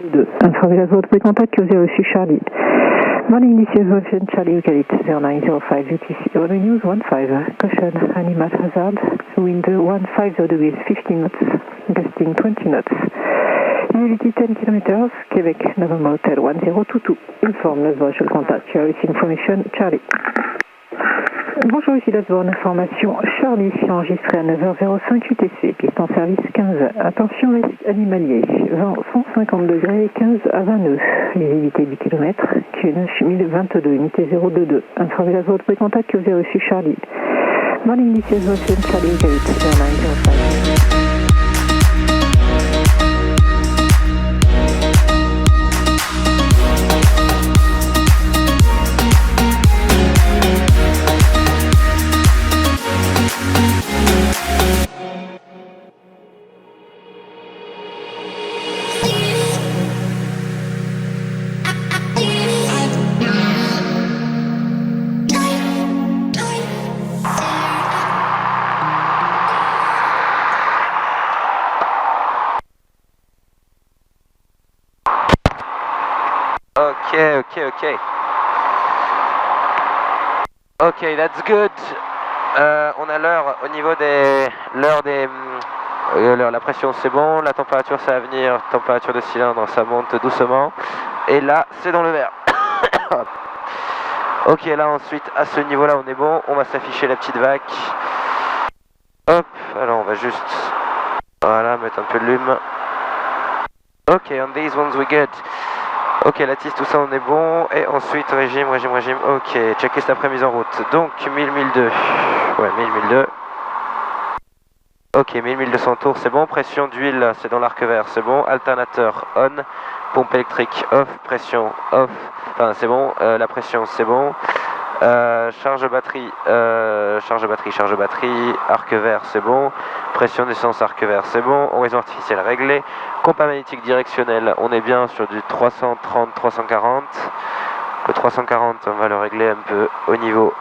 2. Informez la votre contact au 06 Charlie. Morning, this is Ocean Charlie, you get it 0905 UTC. Auto news 15. Caution, animal hazard. Wind 150 degrees, 50 knots. Gusting 20 knots. Visibility 10 km. Québec, November Hotel 1022. Informe la votre contact. Here is information, Charlie. Bonjour, ici Lasbourne, information Charlie, enregistré à 9h05 UTC, piste en service 15. Attention risque animalier, vent 150 degrés, 15 à 20 nœuds. Visibilité 10 km, Q9 1022, unité 022. Informez la votre contact au 06 Charlie. Morning, this is Ocean Charlie, gate 0905. Ok, that's good. On a l'heure au niveau des... la pression c'est bon, la température ça va venir, température de cylindre ça monte doucement. Et là c'est dans le vert. Ok, là ensuite à ce niveau là on est bon, on va s'afficher la petite vague. Hop, alors on va juste... Voilà, mettre un peu de lume. Ok, on these ones we good. Ok, la tisse, tout ça on est bon. Et ensuite régime. Ok, checker cet après-mise en route. Donc 1002. Ouais, 1002. Ok, 1200 tours, c'est bon. Pression d'huile, c'est dans l'arc vert, c'est bon. Alternateur on. Pompe électrique off. Pression off. Enfin, c'est bon. La pression, c'est bon. Charge batterie. Arc vert, c'est bon. Pression d'essence, arc vert, c'est bon. Horizon artificiel réglé. Compas magnétique directionnel, on est bien sur du 330-340. Le 340, on va le régler un peu au niveau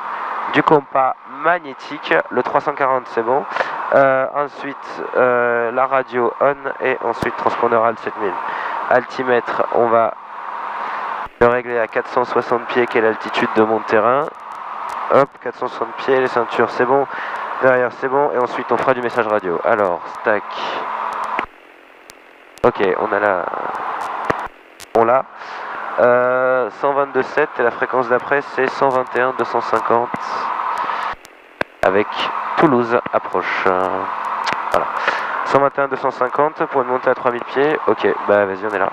du compas magnétique. Le 340, c'est bon. Ensuite, la radio on et ensuite transpondeur ALT 7000. Altimètre, on va le régler à 460 pieds, qui est l'altitude de mon terrain. Hop, 460 pieds, les ceintures, c'est bon. Derrière, c'est bon. Et ensuite, on fera du message radio. Alors, stack. Ok, on a la... On l'a. 122.7 et la fréquence d'après c'est 121-250 avec Toulouse approche. Voilà. 121-250 pour une montée à 3000 pieds. Ok, bah vas-y, on est là.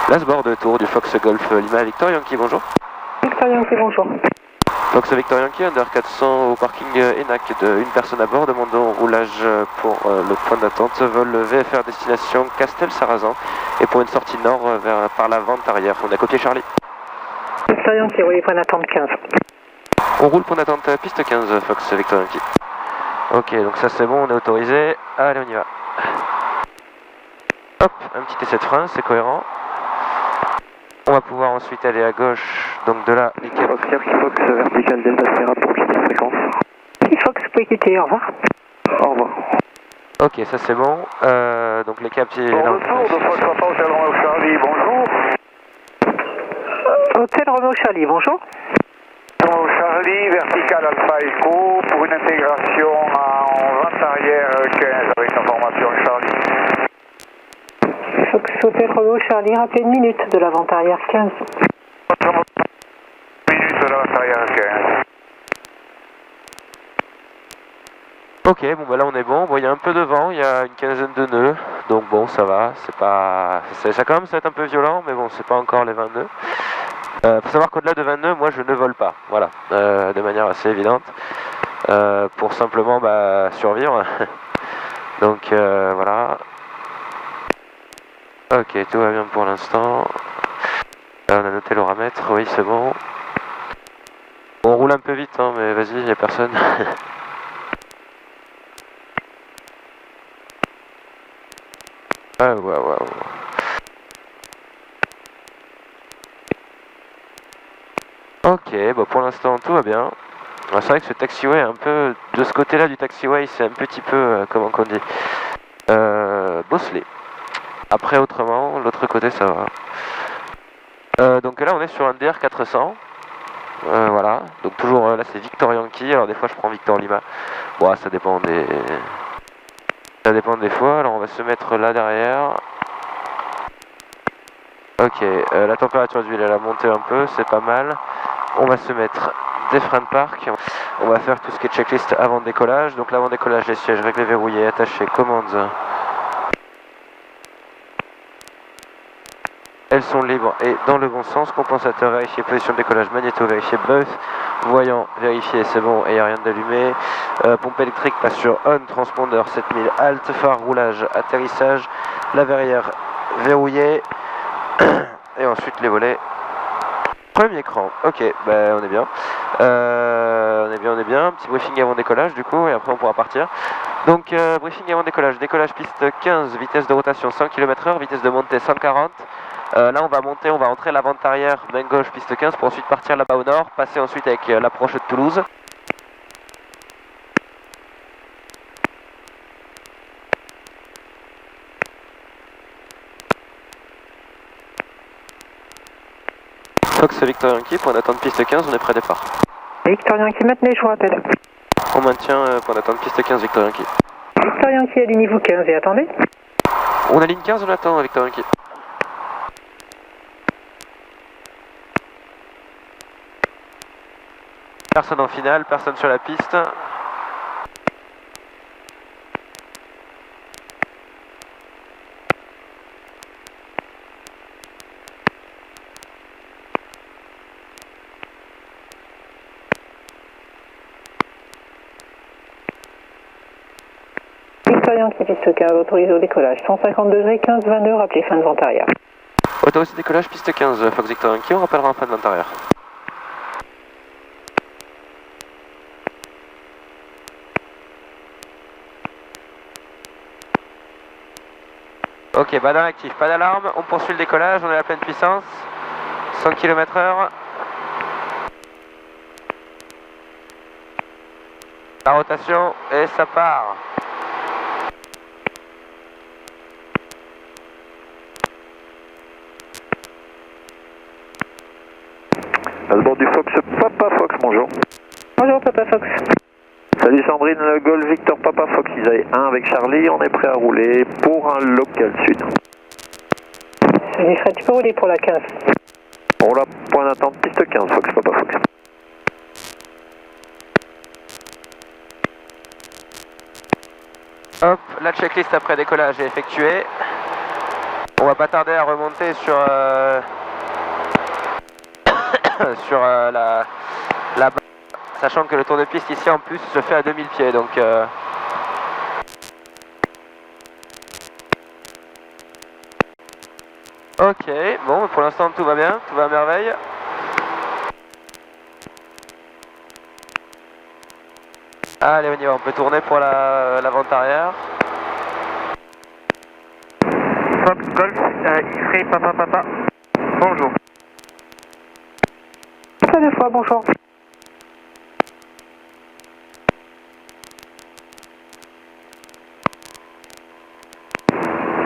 Lasbourne de tour du Fox Golf Lima Victor Yankee, bonjour. Victor Yankee, bonjour. Fox Victor Yankee, under 400 au parking ENAC de une personne à bord, demandons roulage pour le point d'attente, vol VFR destination Castel-Sarrazin et pour une sortie nord par la vente arrière. On a copié Charlie. Victor Yankee, oui, point d'attente 15. On roule point d'attente piste 15, Fox Victor Yankee. Ok, donc ça c'est bon, on est autorisé. Allez, on y va. Hop, un petit essai de frein, c'est cohérent. On va pouvoir ensuite aller à gauche, donc de là, les câbles. Fox, vertical Delta Sierra pour quitter fréquence. Fox, vous pouvez quitter, au revoir. Au revoir. Ok, ça c'est bon. Donc les câbles... Retour de Fox Papa, Hôtel Romeo Charlie, bonjour. Hôtel Romeo Charlie, bonjour. Romeo Charlie, vertical Alpha Echo pour une intégration en vente arrière 15 avec information Charlie. Fox Hôtel Romeo Charlie, rappelez une minute de la vente arrière 15. Minute de la vente arrière 15. Ok, bon bah là on est bon. Bon, il y a un peu de vent, il y a une quinzaine de nœuds, donc bon ça va, c'est pas... Ça quand même ça va être un peu violent, mais bon c'est pas encore les 20 nœuds. Faut savoir qu'au-delà de 20 nœuds, moi je ne vole pas, voilà, de manière assez évidente, pour simplement survivre. Donc voilà. Ok, tout va bien pour l'instant. On a noté l'oramètre, oui c'est bon. On roule un peu vite, hein, mais vas-y, il n'y a personne. Ouais. Ok, bon pour l'instant tout va bien. C'est vrai que ce taxiway, un peu de ce côté-là du taxiway, c'est un petit peu, comment qu'on dit, bosselé. Après autrement, l'autre côté ça va. Donc là on est sur un DR400. Voilà, donc toujours là c'est Victor Yankee, alors des fois je prends Victor Lima. Bon, ça dépend des... Ça dépend des fois, alors on va se mettre là derrière. Ok, la température d'huile elle a monté un peu, c'est pas mal. On va se mettre des freins de parc. On va faire tout ce qui est checklist avant décollage. Donc l'avant décollage, les sièges réglés, verrouillés, attachés, commandes. Elles sont libres et dans le bon sens. Compensateur vérifié, position de décollage, magnéto vérifié, bœuf. Voyant vérifié, c'est bon et il n'y a rien d'allumé. Pompe électrique passe sur on, transpondeur 7000, halte, phare, roulage, atterrissage. La verrière verrouillée. Et ensuite les volets. Premier cran, ok, bah on est bien. On est bien. Petit briefing avant décollage du coup, et après on pourra partir. Donc briefing avant décollage, décollage piste 15, vitesse de rotation 100 km/h, vitesse de montée 140. Là on va monter, on va entrer la vente arrière, main gauche piste 15 pour ensuite partir là-bas au nord, passer ensuite avec l'approche de Toulouse. Fox Victor Yankee, point d'attente piste 15, on est prêt départ. Victor Yankee, maintenez, je vous rappelle. On maintient point d'attente piste 15 Victor Yankee. Victor Yankee, alignez-vous 15 et attendez. On aligne 15, on attend Victor Yankee. Personne en finale, personne sur la piste. Victor Yankee, piste 15, autorisé au décollage. 150 degrés, 15, 20 heures, appelez fin de vente arrière. Autorisé décollage piste 15, Fox Victor Yankee, on rappellera en fin de vente arrière. Ok, badin actif, pas d'alarme, on poursuit le décollage, on est à pleine puissance, 100 km/h. La rotation et ça part. À bord du Fox Papa Fox, bonjour. Bonjour Papa Fox. Salut Sandrine, Golf Victor Papa Fox, Isaïe 1 avec Charlie, on est prêt à rouler pour un local sud. Fred, tu peux rouler pour la 15. On roule à point d'attente piste 15, Fox Papa Fox. Hop, la checklist après décollage est effectuée. On va pas tarder à remonter sur, sur la barre, sachant que le tour de piste ici en plus se fait à 2000 pieds, donc ok, bon pour l'instant tout va bien, tout va à merveille. Allez on y va, on peut tourner pour la vente arrière. Fox Golf, X-Ray Papa Papa, bonjour. Pas deux fois, bonjour.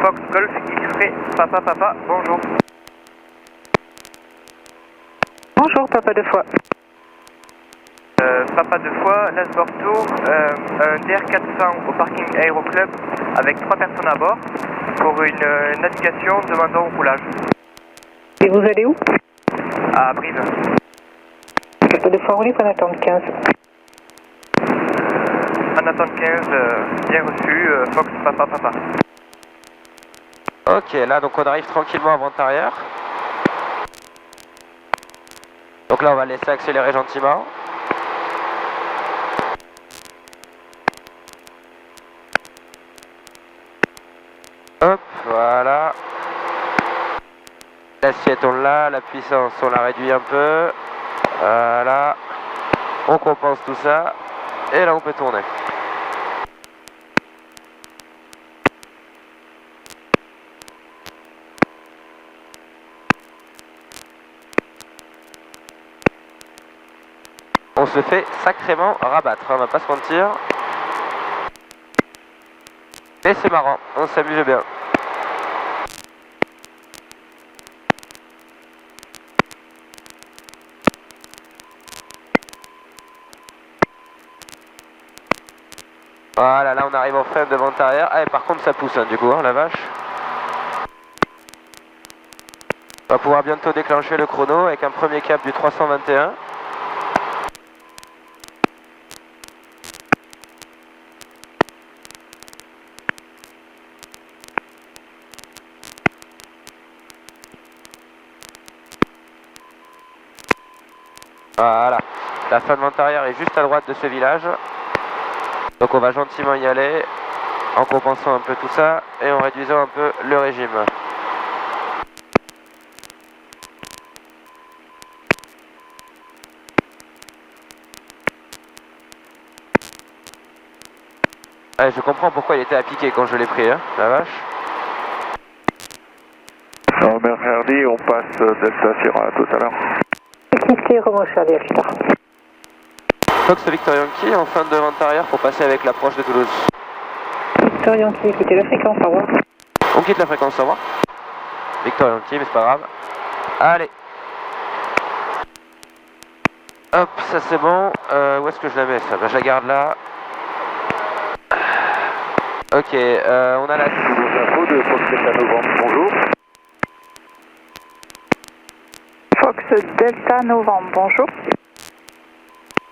Fox Golf, X-Ray Papa Papa, bonjour. Bonjour, Papa deux fois. Papa deux fois, Lasborg Tour, un DR400 au parking Aéroclub avec 3 personnes à bord pour une navigation demandant au roulage. Et vous allez où? À Brive. Papa deux fois, rouler, point d'attente 15. En attente 15, bien reçu, Fox Papa Papa. Ok, là donc on arrive tranquillement à vente arrière. Donc là on va laisser accélérer gentiment. Hop, voilà. L'assiette on l'a, la puissance on la réduit un peu. Voilà. On compense tout ça. Et là on peut tourner. On se fait sacrément rabattre, on va pas se mentir. Mais c'est marrant, on s'amuse bien. Voilà, là on arrive en frein de vente arrière. Ah, et par contre ça pousse hein, du coup, hein, la vache. On va pouvoir bientôt déclencher le chrono avec un premier cap du 321. Voilà, la fin de vente arrière est juste à droite de ce village. Donc on va gentiment y aller en compensant un peu tout ça et en réduisant un peu le régime. Allez, je comprends pourquoi il était à piquer quand je l'ai pris, hein, la vache. Robert Hardy, on passe Delta Sierra, à tout à l'heure. Équipé, Romeo Charlie, Alpha. Fox Victor Yankee en fin de vente arrière pour passer avec l'approche de Toulouse. Victor Yankee, écoutez la fréquence, au revoir. On quitte la fréquence, au revoir. Victor Yankee, mais c'est pas grave. Allez. Hop, ça c'est bon. Où est-ce que je la mets ça? Ben, je la garde là. Ok, on a la... Info de Fox Delta Novembre, bonjour. Fox Delta Novembre, bonjour.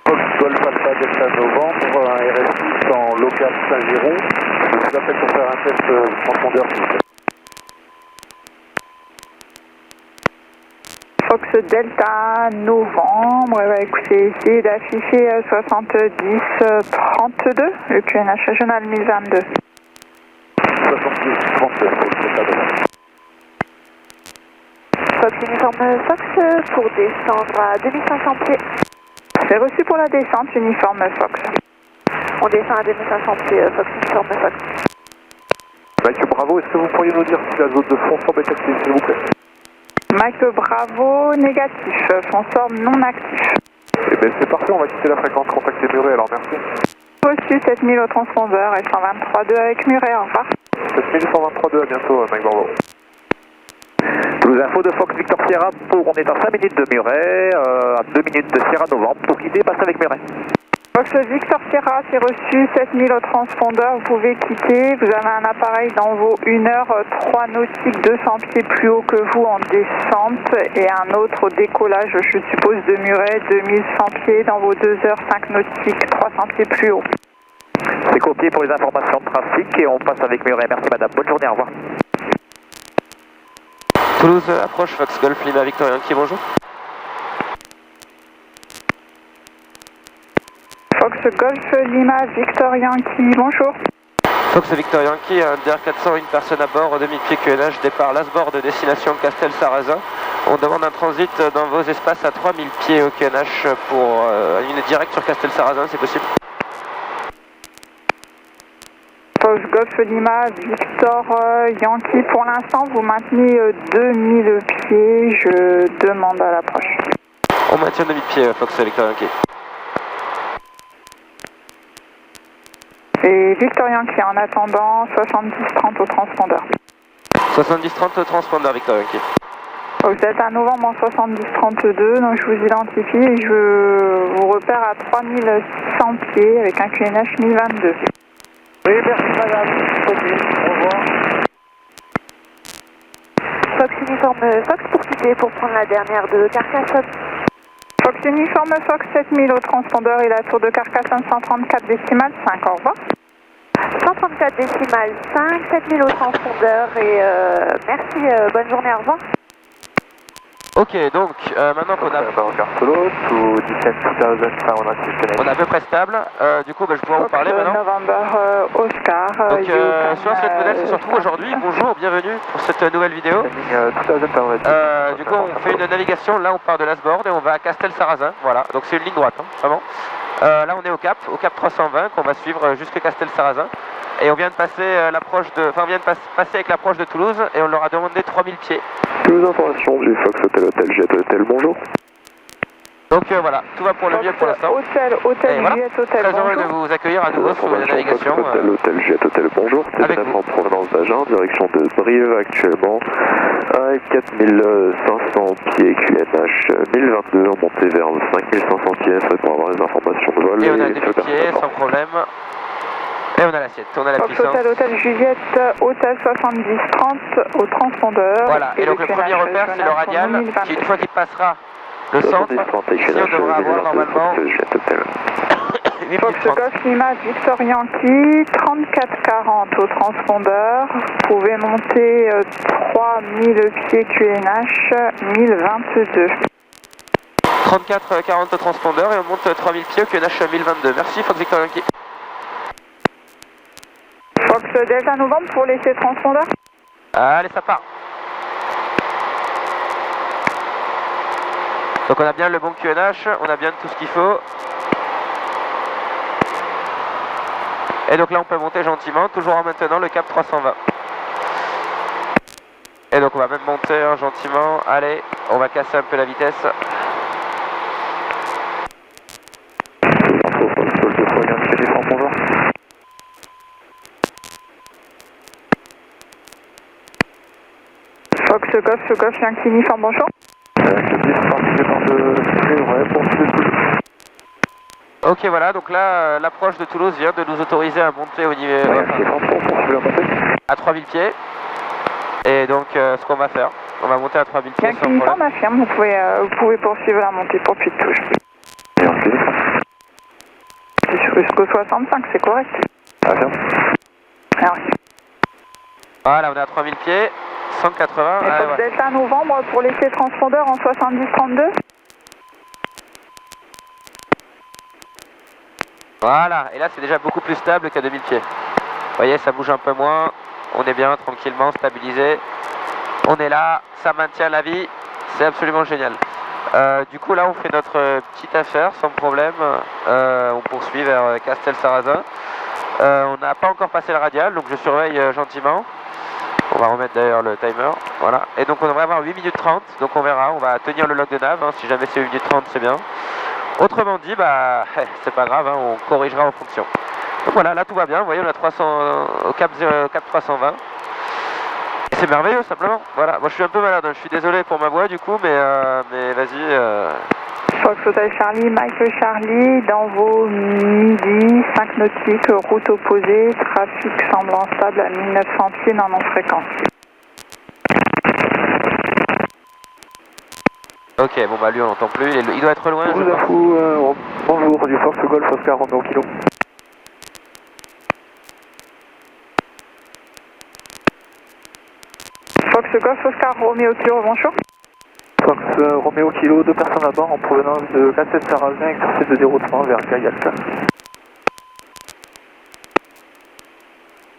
Fox Golf Alpha Delta Novembre, un RSI en local Saint-Giron. Je vous appelle pour faire un test transpondeur. Fox Delta Novembre, écoutez, essayez d'afficher 70 32, le QNH régional 1022. 70 32, Fox Delta Novembre. Fox uniforme Fox pour descendre à 2500 pieds. C'est reçu pour la descente, uniforme Fox. On descend à 2500 pieds, Fox uniforme Fox. Mike Bravo, est-ce que vous pourriez nous dire si la zone de fond forme est active, s'il vous plaît? Mike Bravo, négatif, fond forme non actif. Eh bien c'est parfait, on va quitter la fréquence, contacter Muret, alors merci. Reçu 7000 au transpondeur et 123.2 avec Muret, au revoir. 7123.2, à bientôt, Mike Bravo. Toulouse Info de Fox Victor Sierra, on est à 5 minutes de Muret, à 2 minutes de Sierra Novembre, pour quitter, passe avec Muret. Fox Victor Sierra, c'est reçu 7000 au transpondeur, vous pouvez quitter, vous avez un appareil dans vos 1 heure 3 nautiques 200 pieds plus haut que vous en descente et un autre au décollage, je suppose, de Muret, 2100 pieds dans vos 2 heures 5 nautiques 300 pieds plus haut. C'est copié pour les informations de trafic et on passe avec Muret, merci madame, bonne journée, au revoir. Toulouse, approche Fox Golf Lima Victor Yankee, bonjour. Fox Golf Lima Victor Yankee, bonjour. Fox Victor Yankee, un DR400, une personne à bord, 2000 pieds QNH, départ Lasbord de destination Castel-Sarrazin. On demande un transit dans vos espaces à 3000 pieds au QNH pour une directe sur Castel-Sarrazin, c'est possible? Fox Golf Lima Victor Yankee, pour l'instant vous maintenez 2000 pieds, je demande à l'approche. On maintient 2000 pieds, Fox Victor Yankee. Et Victor Yankee en attendant 70-30 au transpondeur. 70-30 au transpondeur Victor Yankee. Vous êtes à novembre en 70-32, donc je vous identifie et je vous repère à 3600 pieds avec un QNH 1022. Oui, merci madame, au revoir. Fox uniforme Fox pour quitter pour prendre la dernière de Carcassonne. Fox uniforme Fox 7000 au transpondeur et la tour de Carcassonne 134 décimales 5, au revoir. 134 décimales 5, 7000 au transpondeur et merci, bonne journée, au revoir. Ok, donc maintenant qu'on a... On est à peu près stable, du coup je pourrais vous parler maintenant. November Oscar. Donc sur cette modèle c'est surtout aujourd'hui, bonjour, bienvenue pour cette nouvelle vidéo. Du coup on fait une navigation, là on part de Lasbord et on va à Castel-Sarrazin, voilà, donc c'est une ligne droite, hein, vraiment. Là on est au cap 320 qu'on va suivre jusqu'à Castel-Sarrazin. Et on vient de passer on vient de passer avec l'approche de Toulouse et on leur a demandé 3000 pieds. Toulouse Information du Fox Hôtel Jet Hôtel, bonjour. Donc voilà, tout va pour le mieux pour l'instant. Hôtel voilà, Jet Hôtel, très heureux de vous accueillir à nouveau sur la navigation. Hôtel Jet Hôtel, bonjour. C'est en provenance d'Agen, direction de Brive actuellement. À 4500 pieds QNH 1022, on montait vers 5500 pieds pour avoir les informations de vol. Et on a des pieds sans problème. Et on a l'assiette, on a la Fox puissance. Hôtel Juliette, hôtel 70-30 au transpondeur. Voilà, et donc le premier repère c'est le radial, qui une fois qu'il passera le centre, ici on devrait avoir normalement 8 minutes Fox 30. Golf Lima Victor Yankee, 3440 au transpondeur. Vous pouvez monter 3000 pieds QNH, 1022. 34-40 au transpondeur et on monte 3000 pieds au QNH 1022. Merci Fox Victor Yankee. Fox Delta Novembre pour laisser transpondeur. Allez, ça part. Donc on a bien le bon QNH, on a bien tout ce qu'il faut. Et donc là on peut monter gentiment, toujours en maintenant le cap 320. Et donc on va même monter hein, gentiment. Allez, on va casser un peu la vitesse. Fox Golf Yankee uniforme, bonjour. Ok voilà, donc là l'approche de Toulouse vient de nous autoriser à monter au niveau à 3000 pieds. Et donc ce qu'on va faire, on va monter à 3000 pieds sans Yankee problème. affirme, vous pouvez poursuivre la montée pour Puy de Touche. Jusqu'au 65, c'est correct. Merci. Voilà, on est à 3000 pieds, 180. Et Fox Delta Novembre pour laisser transpondeur en 70-32. Voilà, et là c'est déjà beaucoup plus stable qu'à 2000 pieds. Vous voyez, ça bouge un peu moins, on est bien tranquillement stabilisé. On est là, ça maintient la vie, c'est absolument génial. Du coup là on fait notre petite affaire sans problème, on poursuit vers Castel-Sarrazin. On n'a pas encore passé le radial, donc je surveille gentiment. On va remettre d'ailleurs le timer, voilà. Et donc on devrait avoir 8 minutes 30, donc on verra, on va tenir le log de nav, hein. Si jamais c'est 8 minutes 30 c'est bien. Autrement dit, bah c'est pas grave, hein, on corrigera en fonction. Donc voilà, là tout va bien, vous voyez on a 300, au cap 320. C'est merveilleux simplement, voilà. Moi je suis un peu malade, hein. Je suis désolé pour ma voix du coup, mais vas-y. Fox Hotel Charlie, Michael Charlie, dans vos midi, 5 nautiques, route opposée, trafic semblant stable à 1900 pieds dans non-fréquence. Ok, bon bah lui on l'entend plus, il doit être loin. Bonjour, du Fox Golf Oscar Romeo Kilo. Fox Golf Oscar Romeo Kilo, bonjour. Fox Romeo Kilo, 2 personnes à bord en provenance de Castel-Sarrazin, exercice de déroutement vers Gaillac.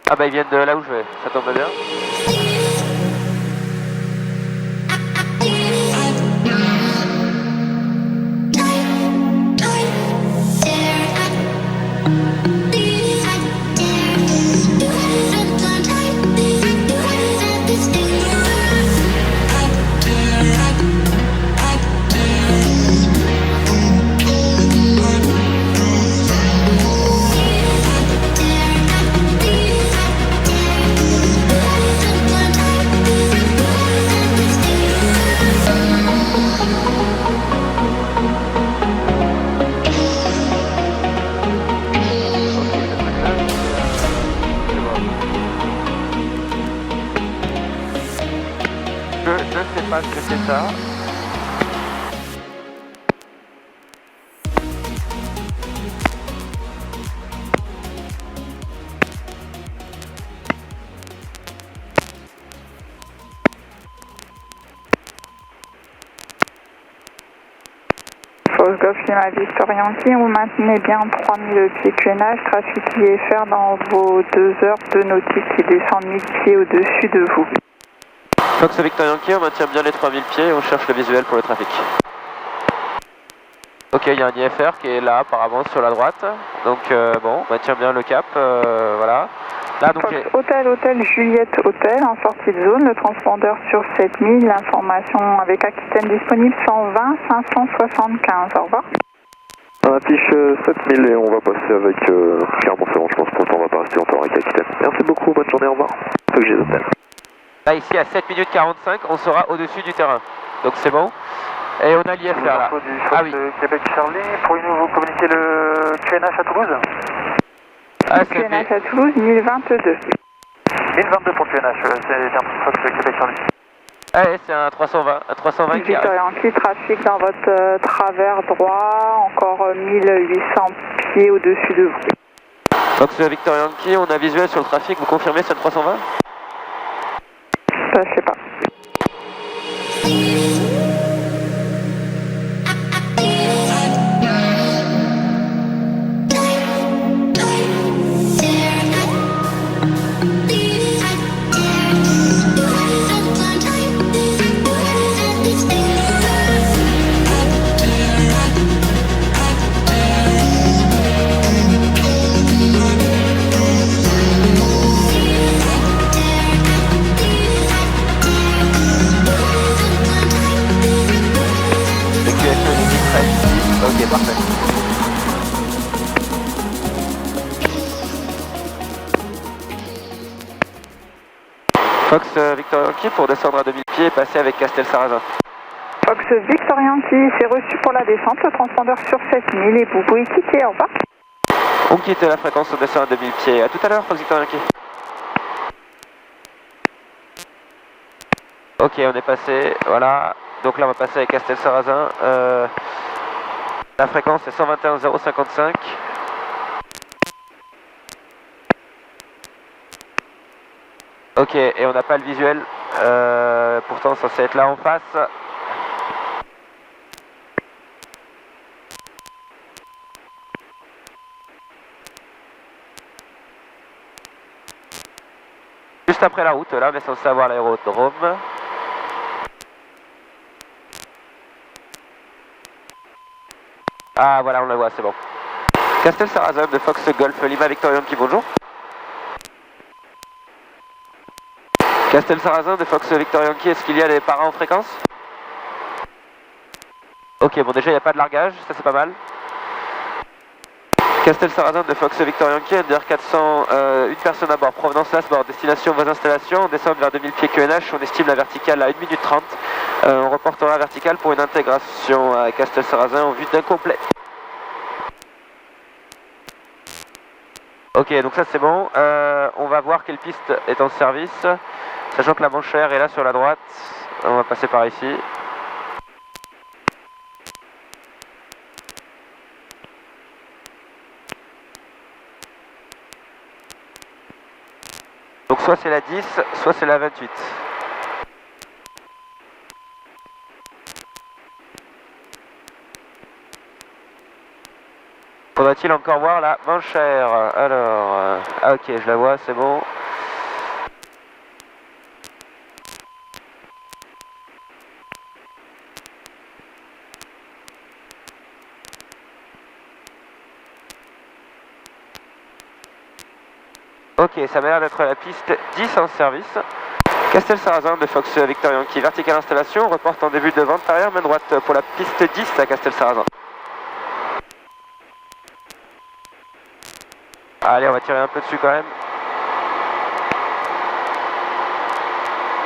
Ah bah ils viennent de là où je vais, ça tombe bien. Je sais pas ce que c'est ça. Fox Golf Lima Victor Yankee, vous maintenez bien 3000 pieds QNH, trafic IFR dans vos 2 heures de nautique qui descend 1000 pieds au-dessus de vous. Fox Victor Yankee, on maintient bien les 3000 pieds et on cherche le visuel pour le trafic. Ok, il y a un IFR qui est là apparemment sur la droite. Donc bon, on maintient bien le cap, voilà. Là, donc, Hôtel Juliette Hôtel en sortie de zone, le transpondeur sur 7000, l'information avec Aquitaine disponible 120 575. Au revoir. On affiche 7000 et on va passer avec clairement c'est bon, je pense pour on va pas rester longtemps avec Aquitaine. Merci beaucoup, bonne journée, au revoir. C'est que j'ai d'hôtel. Là ici à 7 minutes 45, on sera au-dessus du terrain. Donc c'est bon. Et on a l'IFR là. Ah oui. Québec Charlie, pourriez-nous vous communiquer le QNH à Toulouse? QNH à Toulouse, 1022. 1022 pour le QNH, c'est un Fox Québec Charlie. Allez, c'est un 320 qui arrive. Victor Yankee, trafic dans votre travers droit, encore 1800 pieds au-dessus de vous. Fox Victor Yankee, on a visuel sur le trafic, vous confirmez c'est le 320? Je sais pas. Ok, parfait. Fox Victor Yankee pour descendre à 2000 pieds et passer avec Castel-Sarrazin. Fox Victor Yankee, c'est reçu pour la descente, le transpondeur sur 7000 et vous pouvez quitter, au revoir. On quitte la fréquence, on descend à 2000 pieds. A tout à l'heure, Fox Victor Yankee. Ok, on est passé, voilà. Donc là, on va passer avec Castel-Sarrazin. La fréquence est 121 055. Ok, et on n'a pas le visuel. Pourtant, ça censé être là en face. Juste après la route, là, on est censé avoir l'aérodrome. Ah, voilà, on le voit, c'est bon. Castel-Sarrazin de Fox Golf Lima Victor Yankee, bonjour. Castel-Sarrazin de Fox Victor Yankee, est-ce qu'il y a des paras en fréquence? Ok, bon déjà il n'y a pas de largage, ça c'est pas mal. Castel-Sarrazin de Fox Victor Yankee, NDR 400, une personne à bord, provenance Lasbord, destination vos installations, on descend vers 2000 pieds QNH, on estime la verticale à 1 minute 30. On reportera la verticale pour une intégration à Castel-Sarrazin en vue d'un complet. Ok, donc ça c'est bon. On va voir quelle piste est en service, sachant que la Manchère est là sur la droite. On va passer par ici. Donc soit c'est la 10, soit c'est la 28. Faudra-t-il encore voir la Manchère? Alors, ah ok, je la vois, c'est bon. Ok, ça m'a l'air d'être la piste 10 en service. Castel-Sarrazin de Fox Victor Yankee, verticale installation, reporte en début de vente arrière, main droite pour la piste 10 à Castel-Sarrazin. Allez, on va tirer un peu dessus quand même.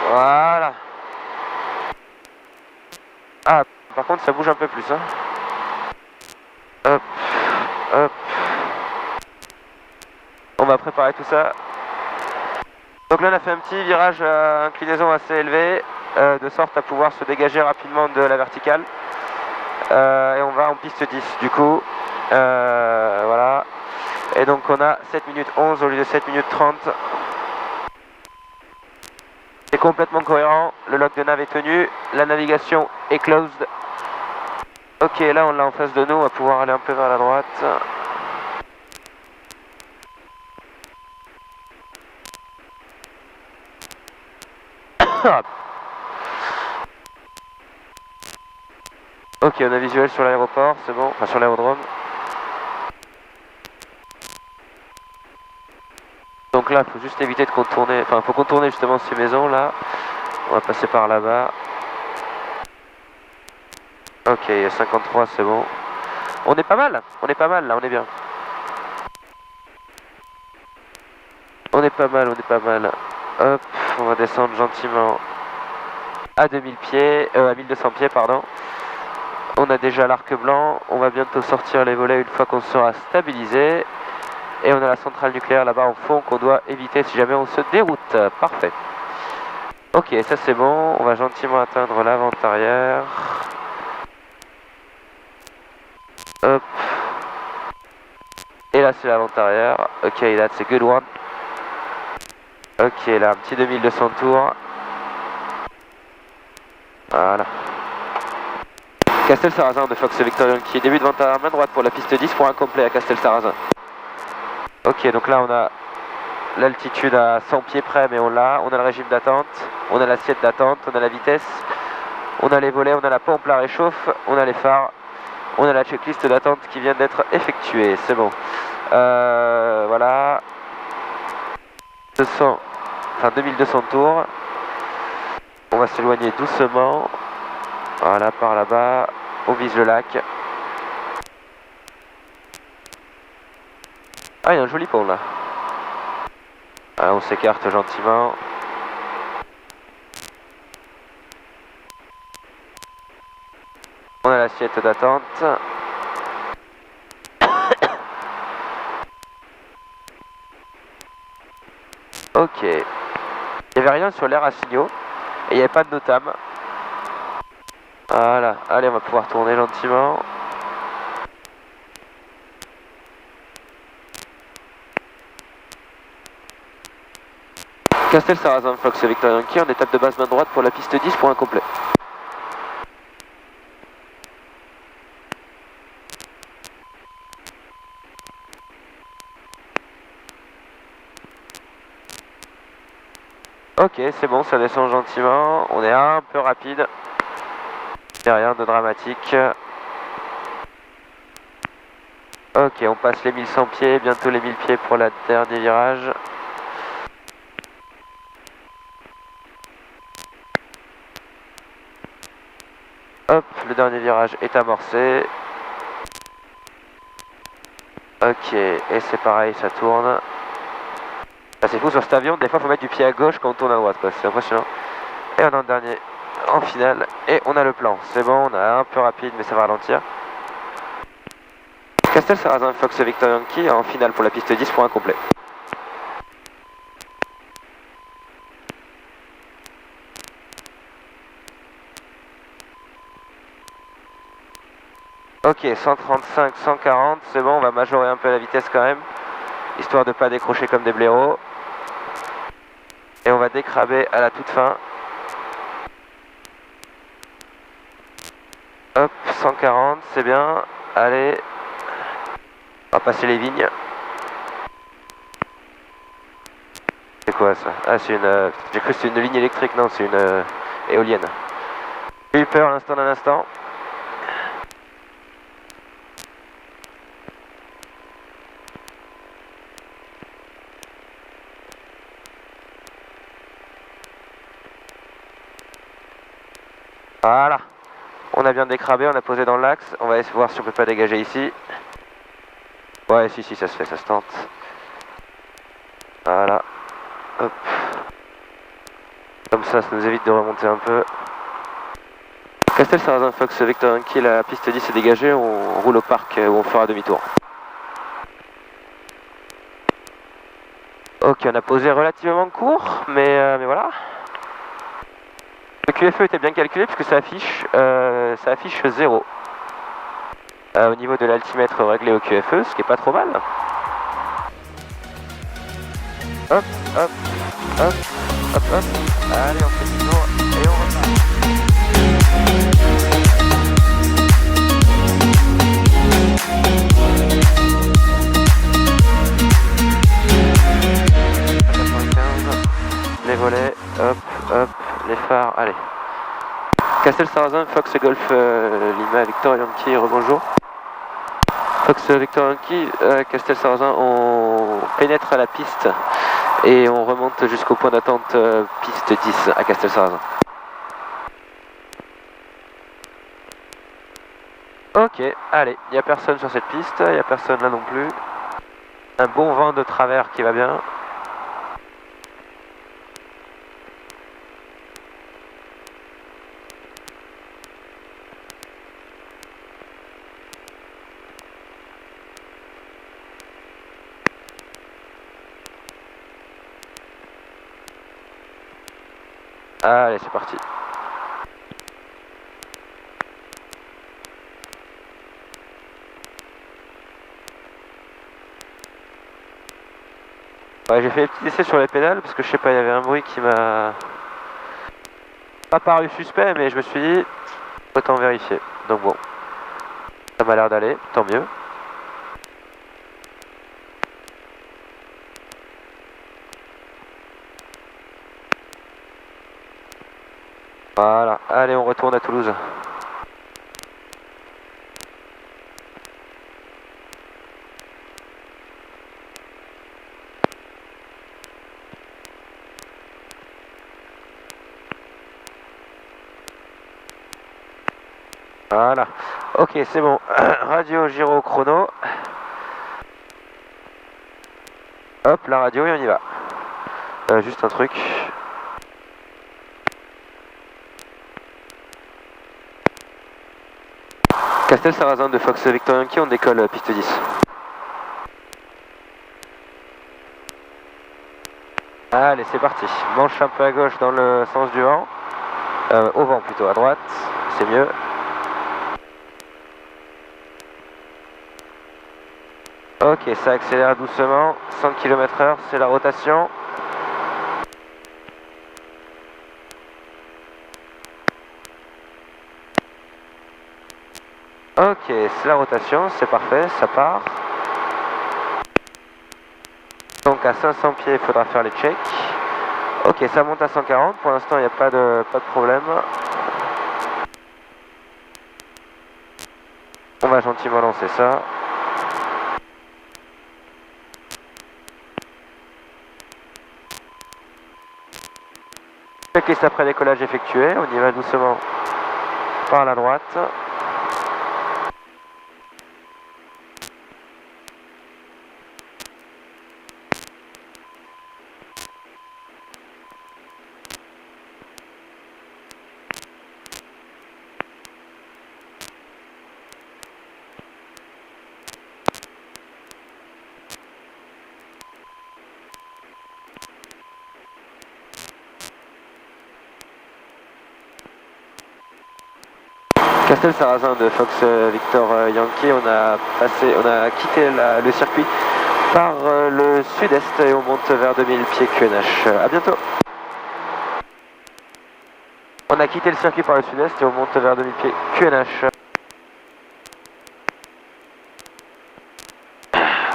Voilà. Ah, par contre ça bouge un peu plus, hein. Hop, hop. On va préparer tout ça. Donc là on a fait un petit virage à inclinaison assez élevée, de sorte à pouvoir se dégager rapidement de la verticale. Et on va en piste 10 du coup. Voilà. Et donc on a 7 minutes 11 au lieu de 7 minutes 30. C'est complètement cohérent, le lock de nav est tenu, la navigation est closed. Ok, là on l'a en face de nous, on va pouvoir aller un peu vers la droite. Ok, on a visuel sur l'aéroport, c'est bon, enfin sur l'aérodrome. Donc là, il faut juste éviter de contourner, enfin il faut contourner justement ces maisons là. On va passer par là-bas. Ok, il y a 53, c'est bon. On est pas mal là, on est bien. On est pas mal. Hop, on va descendre gentiment à 2000 pieds, à 1200 pieds, pardon. On a déjà l'arc blanc, on va bientôt sortir les volets une fois qu'on sera stabilisé. Et on a la centrale nucléaire là-bas en fond qu'on doit éviter si jamais on se déroute. Parfait. Ok, ça c'est bon. On va gentiment atteindre l'avant-arrière. Hop. Et là c'est l'avant-arrière. Ok, that's a good one. Ok, là un petit 2200 tours. Voilà. Castel-Sarrazin de Fox Victor Yankee. Début de vent à main droite pour la piste 10 pour un complet à Castel-Sarrazin. Ok, donc là on a l'altitude à 100 pieds près, mais on l'a. On a le régime d'attente, on a l'assiette d'attente, on a la vitesse, on a les volets, on a la pompe, la réchauffe, on a les phares, on a la checklist d'attente qui vient d'être effectuée. C'est bon. Voilà. 2200 tours. On va s'éloigner doucement. Voilà, par là-bas. On vise le lac. Ah, il y a un joli pont là. Ah, on s'écarte gentiment. On a l'assiette d'attente. Ok. Il n'y avait rien sur l'air à signaux. Et il n'y avait pas de notam. Voilà. Allez, on va pouvoir tourner gentiment. Castel-Sarrazin, Fox Victor Yankee, en étape de base main droite pour la piste 10 pour un complet. Ok, c'est bon, ça descend gentiment. On est un peu rapide. Il n'y a rien de dramatique. Ok, on passe les 1100 pieds, bientôt les 1000 pieds pour le dernier virage. Hop, le dernier virage est amorcé. Ok, et c'est pareil, ça tourne. Ah, c'est fou sur cet avion, des fois il faut mettre du pied à gauche quand on tourne à droite, c'est impressionnant. Et on a le dernier en finale, et on a le plan. C'est bon, on a un peu rapide, mais ça va ralentir. Castel-Sarrazin, Fox Victor Yankee en finale pour la piste 10 pour un complet. Ok, 135, 140, c'est bon, on va majorer un peu la vitesse quand même, histoire de ne pas décrocher comme des blaireaux. Et on va décraber à la toute fin. Hop, 140, c'est bien. Allez, on va passer les vignes. C'est quoi ça? Ah, c'est une... J'ai cru que c'était une ligne électrique, non, c'est une éolienne. J'ai eu peur à l'instant d'un instant. Voilà, on a bien décrabé, on a posé dans l'axe. On va essayer de voir si on peut pas dégager ici. Ouais, si, ça se fait, ça se tente. Voilà, hop. Comme ça nous évite de remonter un peu. Castel-Sarrazin, Fox Victor Yankee, la piste 10 est dégagée, on roule au parc où on fera demi-tour. Ok, on a posé relativement court, mais voilà. Le QFE était bien calculé puisque ça affiche 0 au niveau de l'altimètre réglé au QFE, ce qui est pas trop mal. Hop, hop, hop, hop, hop. Allez, on fait du tour et on repart. Les volets, hop, hop, les phares, allez. Castel-Sarrazin, Fox Golf Lima, Victor Yankee, rebonjour. Fox Victor Yankee, Castel-Sarrazin, on pénètre à la piste et on remonte jusqu'au point d'attente piste 10 à Castel-Sarrazin. Ok, allez, il n'y a personne sur cette piste, il n'y a personne là non plus. Un bon vent de travers qui va bien. Allez, c'est parti. Ouais, j'ai fait des petits essais sur les pédales parce que je sais pas, il y avait un bruit qui m'a pas paru suspect, mais je me suis dit autant vérifier. Donc bon, ça m'a l'air d'aller, tant mieux. Voilà, allez, on retourne à Toulouse. Voilà, ok, c'est bon. Radio, gyro, chrono. Hop, la radio et on y va. Juste un truc. Castel-Sarrazin de Fox Victor Yankee, on décolle piste 10. Allez, c'est parti. Manche un peu à gauche dans le sens du vent. Au vent plutôt, à droite, c'est mieux. Ok, ça accélère doucement, 100 km/h, c'est la rotation. Ok, c'est la rotation, c'est parfait, ça part. Donc à 500 pieds, il faudra faire les checks. Ok, ça monte à 140, pour l'instant il n'y a pas de problème. On va gentiment lancer ça. Checklist après décollage effectué, on y va doucement par la droite. Castel-Sarrazin de Fox Victor Yankee, on a quitté le circuit par le sud-est et on monte vers 2000 pieds QNH. A bientôt. On a quitté le circuit par le sud-est et on monte vers 2000 pieds QNH.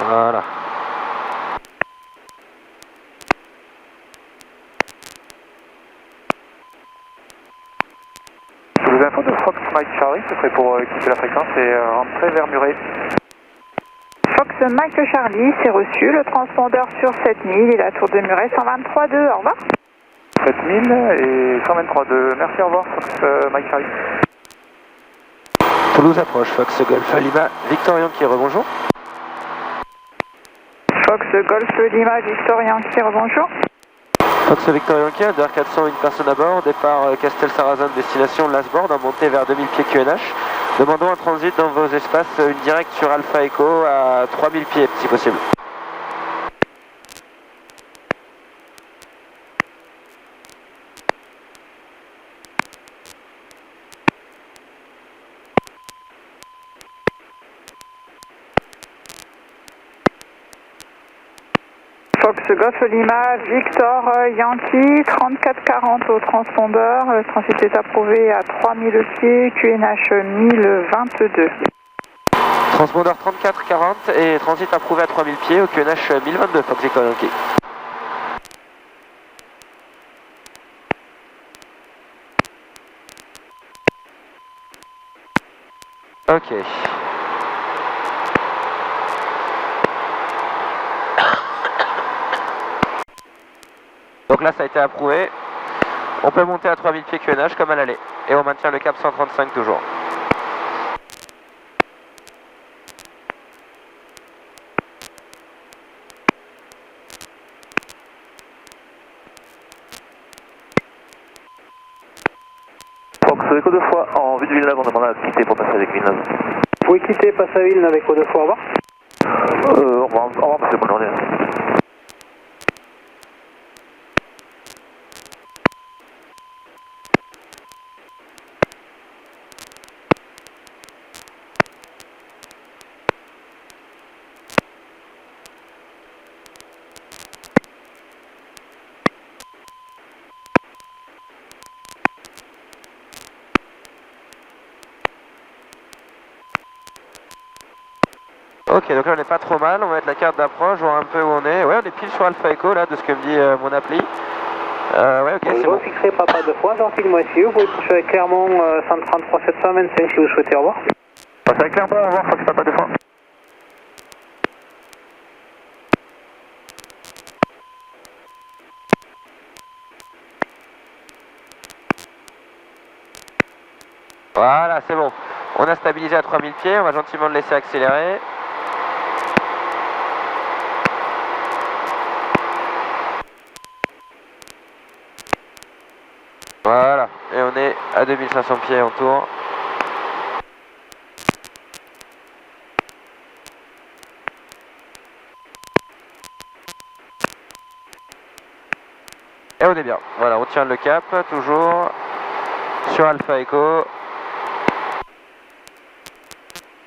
Voilà. Toulouse Info de Fox Mike Charlie, ce serait pour quitter la fréquence et rentrer vers Muret. Fox Mike Charlie, c'est reçu. Le transpondeur sur 7000 et la tour de Muret 123.2. Au revoir. 7000 et 123.2. Merci, au revoir, Fox Mike Charlie. Toulouse approche, Fox Golf Lima, Victor Yankee, rebonjour. Fox Golf Lima, Victor Yankee, rebonjour. Fox Victor Yankee, Under 400, une personne à bord, départ Castel-Sarrazin, destination Lasbourne, en montée vers 2000 pieds QNH. Demandons un transit dans vos espaces, une directe sur Alpha Echo à 3000 pieds si possible. Fox Golf Lima, Victor Yankee, 3440 au transpondeur. Le transit est approuvé à 3000 pieds, QNH 1022. Transpondeur 3440 et transit approuvé à 3000 pieds au QNH 1022, Fox Victor Yankee. Ok. Donc là ça a été approuvé. On peut monter à 3000 pieds QNH comme à l'aller. Et on maintient le cap 135 toujours. Fox Echo 2 fois en vue de Villeneuve, on demande à quitter pour passer avec Villeneuve. Vous pouvez quitter, passer à Villeneuve avec Echo 2 fois, au revoir. Au revoir, monsieur, bonne journée. Ok, donc là on n'est pas trop mal, on va mettre la carte d'approche, voir un peu où on est. Ouais, on est pile sur Alpha Echo là, de ce que me dit mon appli. Ouais, ok, c'est bon. Vous fixerez pas de fois, j'en ici. Vous pouvez toucher avec Clermont 133 725 si vous souhaitez, au revoir. Passe avec Clermont, au revoir, Fox Papa 2 fois. Voilà, c'est bon. On a stabilisé à 3000 pieds, on va gentiment le laisser accélérer. Voilà, et on est à 2500 pieds en tour. Et on est bien. Voilà, on tient le cap, toujours sur Alpha Echo.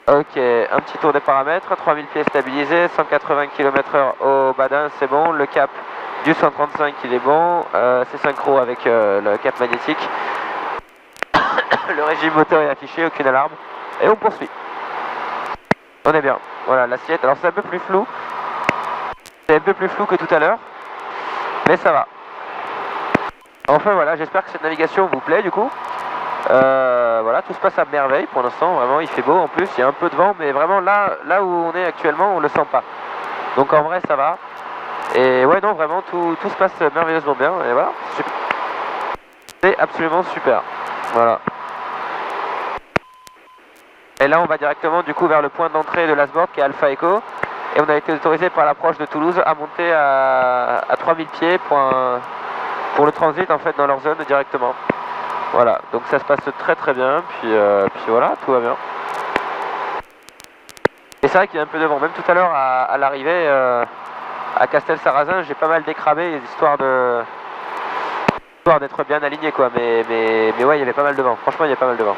Ok, un petit tour des paramètres, 3000 pieds stabilisés, 180 km/h au badin, c'est bon. Le cap du 135, il est bon. C'est synchro avec le cap magnétique. Le régime moteur est affiché, aucune alarme. Et on poursuit. On est bien. Voilà, l'assiette. Alors c'est un peu plus flou. C'est un peu plus flou que tout à l'heure. Mais ça va. Enfin voilà, j'espère que cette navigation vous plaît du coup. Voilà, tout se passe à merveille pour l'instant, vraiment il fait beau en plus, il y a un peu de vent, mais vraiment là où on est actuellement, on le sent pas. Donc en vrai ça va. Et ouais non, vraiment tout se passe merveilleusement bien, et voilà, c'est absolument super. Voilà. Et là on va directement du coup vers le point d'entrée de l'Asbourg qui est Alpha Echo. Et on a été autorisé par l'approche de Toulouse à monter à 3000 pieds pour le transit en fait dans leur zone directement. Voilà, donc ça se passe très bien, puis voilà, tout va bien. Et c'est vrai qu'il y a un peu de vent, même tout à l'heure à l'arrivée à Castel-Sarrazin, j'ai pas mal décrabé, histoire d'être bien aligné quoi, mais ouais, il y avait pas mal de vent, franchement il y a pas mal de vent.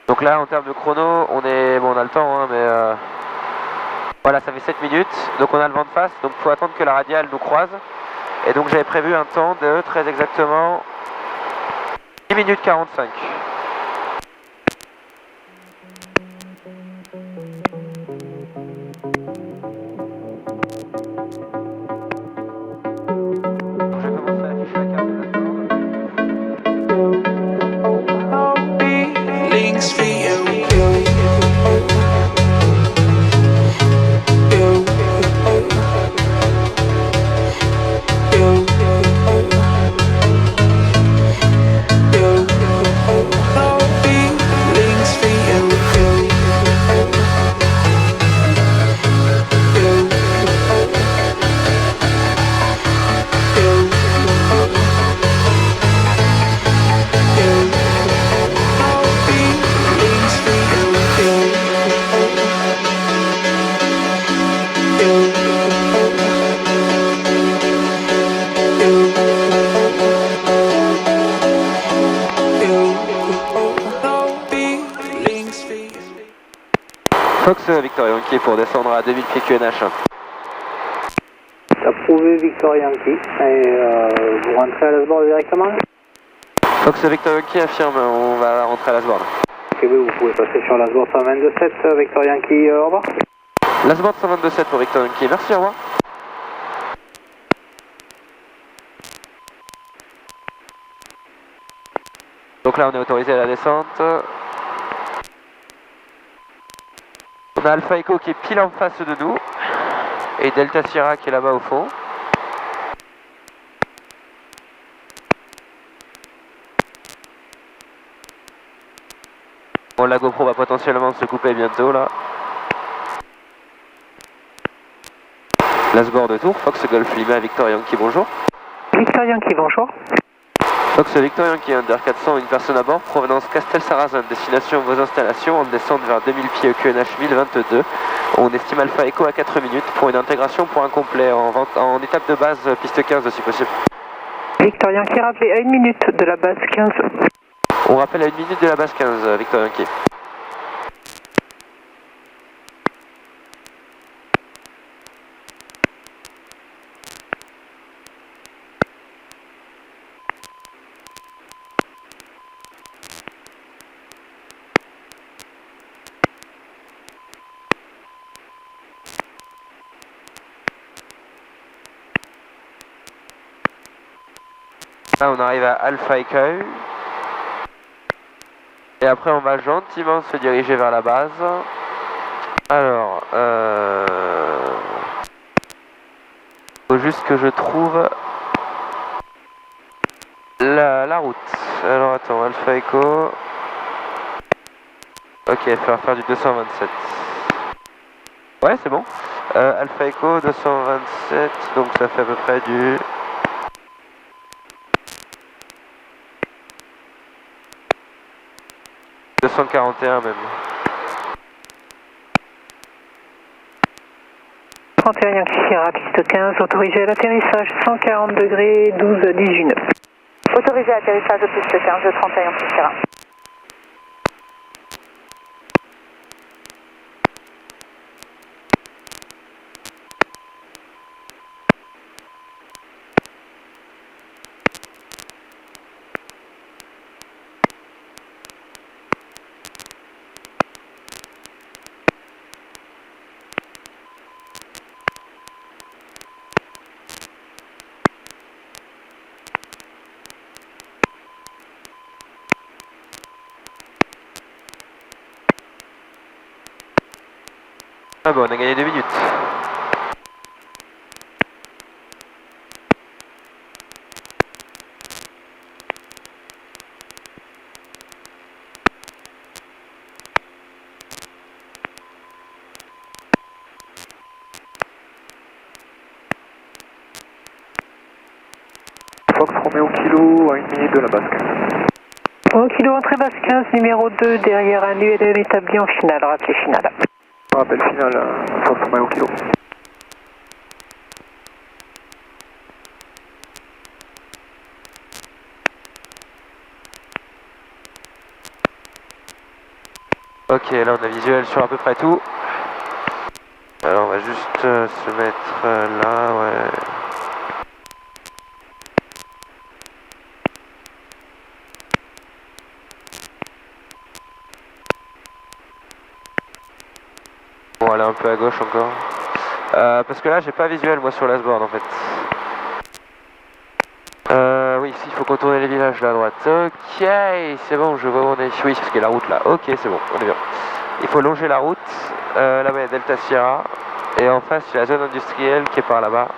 Donc là en termes de chrono, on a le temps, hein, mais voilà, ça fait 7 minutes, donc on a le vent de face, donc il faut attendre que la radiale nous croise. Et donc j'avais prévu un temps de très exactement 10 minutes 45. Fox Victor Yankee pour descendre à 2000 pieds QNH. Approuvé Victor Yankee. Et vous rentrez à l'Asbourg directement? Fox Victor Yankee affirme, on va rentrer à l'Asbourg. Ok, vous pouvez passer sur l'Asbourg 127, Victor Yankee, au revoir. L'Asbourg 127 pour Victor Yankee, merci, au revoir. Donc là on est autorisé à la descente. On a Alpha Echo qui est pile en face de nous. Et Delta Sierra qui est là-bas au fond. Bon, la GoPro va potentiellement se couper bientôt là. L'Asbourg de Tours, Fox Golf Lima, Victor Yankee, bonjour. Victor Yankee, bonjour. Fox Victor Yankee, Under 400, une personne à bord, provenance Castel-Sarrazin, destination vos installations, en descente vers 2000 pieds au QNH 1022. On estime Alpha Echo à 4 minutes pour une intégration pour un complet en étape de base piste 15 si possible. Victor Yankee, rappelez à 1 minute de la base 15. On rappelle à 1 minute de la base 15, Victor Yankee. Là on arrive à Alpha Echo. Et après on va gentiment se diriger vers la base. Alors, faut juste que je trouve la route. Alors attends, Alpha Echo. Ok, il va faire du 227. Ouais, c'est bon. Alpha Echo 227, donc ça fait à peu près du 241 même. 31 Yankee Sierra, piste 15, autorisé à l'atterrissage 140 degrés 12 18 9. Autorisé à atterrissage au piste 15, 31 Yankee Sierra. Ah bon, on a gagné 2 minutes. Fox Romeo Kilo à 1 minute de la base 15. Au kilo entrée base 15, numéro 2, derrière un ULM établi en finale, rappelé finale. Rappel final, Fox Romeo Kilo. Ok, là on a visuel sur à peu près tout. Alors on va juste se mettre là, ouais. Bon, aller un peu à gauche encore. Parce que là j'ai pas visuel moi sur l'asboard en fait. Oui, ici il faut contourner les villages là à droite. Ok, c'est bon, je vois où on est. Oui, parce qu'il y a la route là. Ok, c'est bon, on est bien. Il faut longer la route. Là-bas il y a Delta Sierra. Et en face il y a la zone industrielle qui est par là-bas.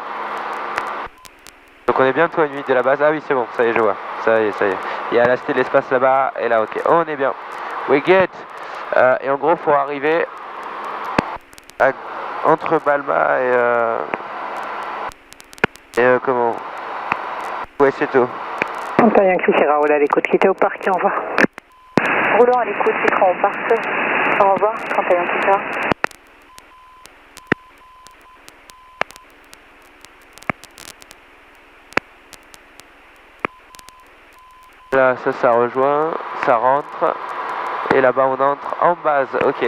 Donc on est bientôt à une minute de la base. Ah oui, c'est bon, ça y est, je vois. Ça y est, ça y est. Il y a la cité de l'espace là-bas. Et là, ok, on est bien. We get. Et en gros, il faut arriver entre Balma et comment? Ouais, c'est tout. 31 Yankee Sierra, roule à l'écoute, quittez au parc, au revoir. Roulant à l'écoute, titrant au parc. Au revoir, 31 Yankee Sierra. Là, ça rejoint, ça rentre. Et là-bas, on entre en base. Ok.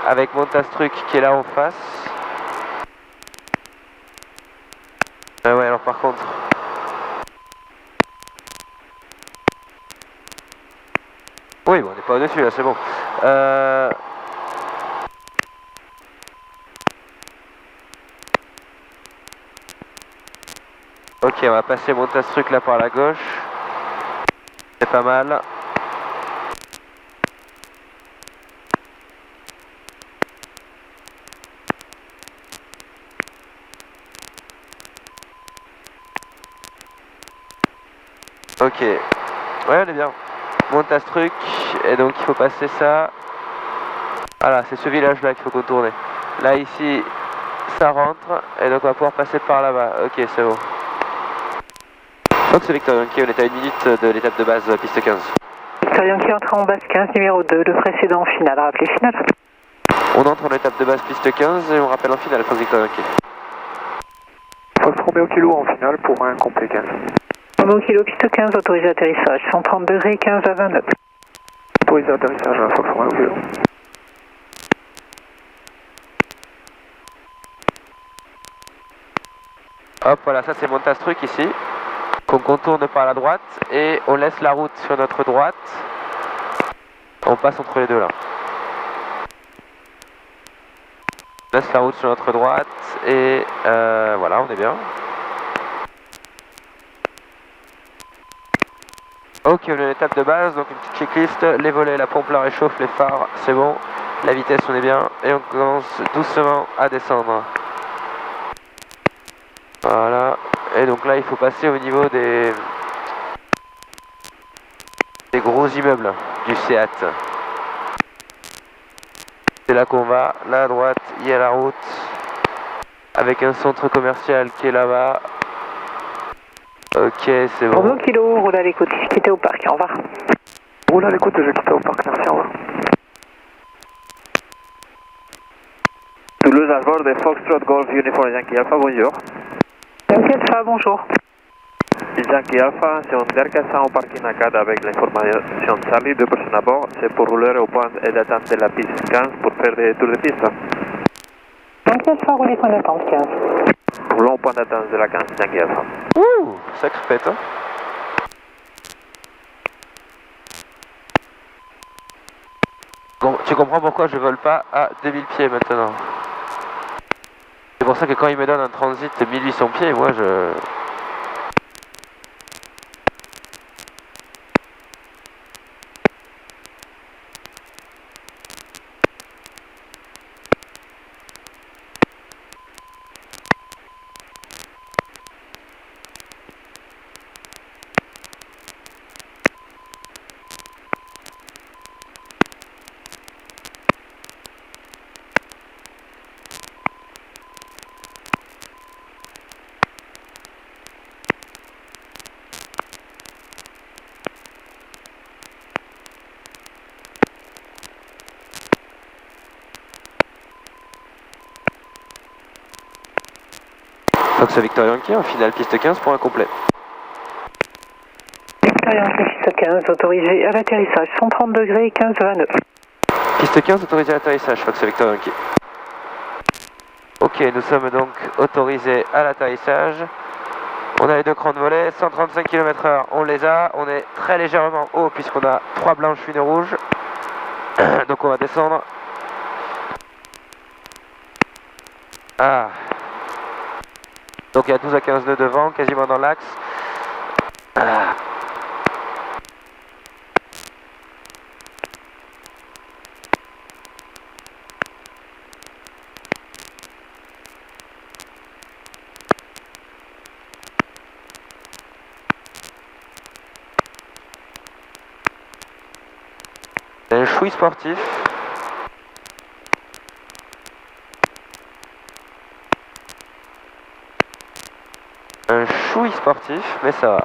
Avec Montastruc qui est là en face. Ouais, alors par contre. Oui, bon, on n'est pas au-dessus là, c'est bon. Ok, on va passer Montastruc là par la gauche. C'est pas mal. Ok. Ouais, on est bien. Montastruc. Et donc il faut passer ça. Voilà, c'est ce village là qu'il faut contourner. Là ici, ça rentre. Et donc on va pouvoir passer par là-bas. Ok, c'est bon. Fox Victor Yankee, on est à 1 minute de l'étape de base piste 15. Victor Yankee entrée en base 15, numéro 2, le précédent en finale, rappelé finale. On entre en étape de base piste 15 et on rappelle en finale Fox Victor Yankee. Fox Romeo Kilo en finale pour un complet 15. Romeo Kilo, piste 15, autorisé atterrissage, 130 degrés 15 à 29. Autorisé atterrissage à Fox Romeo Kilo. Hop, voilà, ça c'est Montastruc ici, qu'on contourne par la droite et on laisse la route sur notre droite. On passe entre les deux là. On laisse la route sur notre droite et voilà, on est bien. Ok, on a une étape de base, donc une petite checklist, les volets, la pompe la réchauffe, les phares, c'est bon, la vitesse on est bien, et on commence doucement à descendre. Voilà, et donc là il faut passer au niveau des gros immeubles du SEAT. C'est là qu'on va, là à droite il y a la route, avec un centre commercial qui est là-bas. Ok, c'est bon. Bravo Kilo, roule à l'écoute, quittez au parc, au revoir. Roule à l'écoute, je quitte au parc, merci, au revoir. Toulouse à bord de Foxtrot Golf Uniform Yankee Alpha, bonjour. Yankee Alpha, bonjour. Yankee Alpha, c'est un DER 400 au parking ACAD avec l'information Charlie, 2 personnes à bord. C'est pour rouler au point d'attente de la piste 15 pour faire des tours de piste. Yankee Alpha, roulez point d'attente 15. Roulons au point d'attente de la 15, Yankee Alpha. Ouh, sacré pète, hein. Bon, tu comprends pourquoi je vole pas à 2000 pieds maintenant. C'est pour ça que quand il me donne un transit 1800 pieds, moi je... Fox Victor Yankee, en finale piste 15 pour un complet. Victor Yankee, piste 15, autorisé à l'atterrissage, 130 degrés, 15 nœuds. Piste 15 autorisé à l'atterrissage, Fox Victor Yankee. Ok, nous sommes donc autorisés à l'atterrissage. On a les deux crans de volet, 135 km/h, on les a. On est très légèrement haut puisqu'on a 3 blanches, une rouge. Donc on va descendre. Ah. Donc il y a 12 à 15 nœuds devant, quasiment dans l'axe. Ah. Un chouï sportif. Un chouï sportif, mais ça va.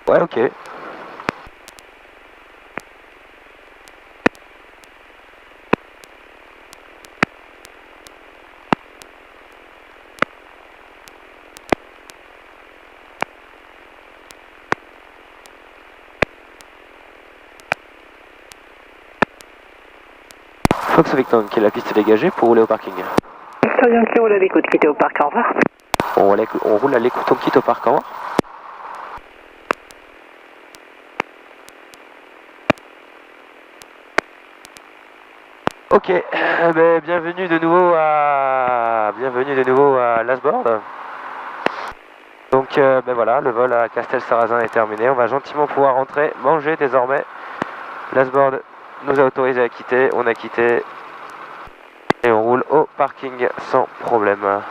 Ouais, ok. Fox Victor qui est la piste dégagée pour rouler au parking. Victor Yankee, roule à l'écoute, quittez au parc, au revoir. On roule à l'écoute, on quitte au parc, au revoir. Ok, bienvenue de nouveau à Lasbourne. Donc voilà, le vol à Castel-Sarrazin est terminé. On va gentiment pouvoir rentrer, manger désormais. Lasbourne nous a autorisé à quitter, on a quitté et on roule au parking sans problème.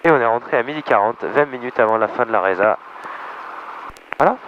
Et on est rentré à 12h40, 20 minutes avant la fin de la résa. Voilà.